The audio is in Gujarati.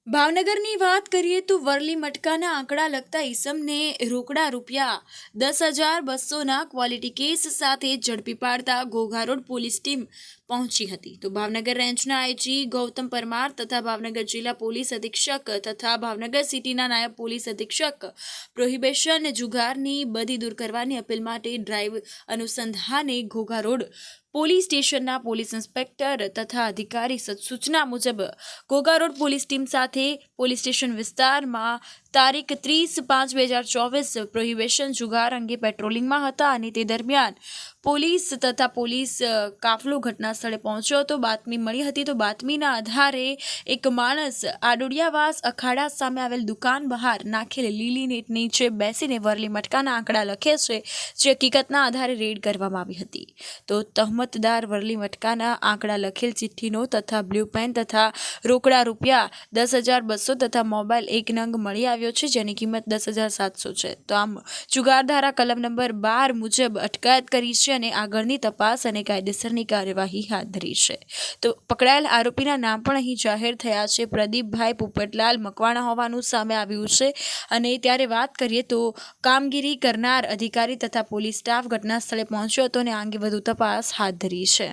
ભાવનગરની વાત કરીએ તો વરલી મટકાના આંકડા લગતા ઈસમને રોકડા રૂપિયા 10,200ના ક્વોલિટી કેસ સાથે ઝડપી પાડતા ઘોઘા રોડ પોલીસ ટીમ પહોંચી હતી। તો ભાવનગર રેન્જના આઈજી ગૌતમ પરમાર તથા ભાવનગર જિલ્લા પોલીસ અધિક્ષક તથા ભાવનગર સિટીના નાયબ પોલીસ અધિક્ષક પ્રોહિબિશન જુગારની બધી દૂર કરવાની અપીલ માટે ડ્રાઈવ અનુસંધાને ઘોઘા રોડ પોલીસ સ્ટેશનના પોલીસ ઇન્સ્પેક્ટર તથા અધિકારી સૂચના મુજબ ઘોઘા રોડ પોલીસ ટીમ સાથે પોલીસ સ્ટેશન વિસ્તારમાં તારીખ 30/5/2024 પ્રોહિબિશન જુગાર અંગે પેટ્રોલિંગમાં હતા અને તે દરમિયાન પોલીસ તથા પોલીસ કાફલો ઘટના સ્થળે પહોંચ્યો હતો। બાતમી મળી હતી તો બાતમીના આધારે એક માણસ આડોડિયાવાસ અખાડા સામે આવેલ દુકાન બહાર નાખેલ લીલી નેટ નીચે બેસીને વરલી મટકાના આંકડા લખે છે, જે હકીકતના આધારે રેડ કરવામાં આવી હતી। તો તહમતદાર વરલી મટકાના આંકડા લખેલ ચિઠ્ઠીનો તથા બ્લુ પેન તથા રોકડા રૂપિયા 10,200 તથા મોબાઈલ 1 નંગ મળી આવ્યો છે, જેની કિંમત 10,700 છે। તો આમ જુગાર ધારા કલમ નંબર 12 મુજબ અટકાયત કરી છે અને આગળની તપાસ અને કાયદેસરની કાર્યવાહી હાથ ધરી છે। તો પકડાયેલ આરોપીના નામ પણ અહીં જાહેર થયા છે। પ્રદીપભાઈ પોપટલાલ મકવાણા હોવાનું સામે આવ્યું છે અને ત્યારે વાત કરીએ તો કામગીરી કરનાર અધિકારી તથા પોલીસ સ્ટાફ ઘટના સ્થળે પહોંચ્યો હતો અને આ અંગે વધુ તપાસ હાથ ધરી છે।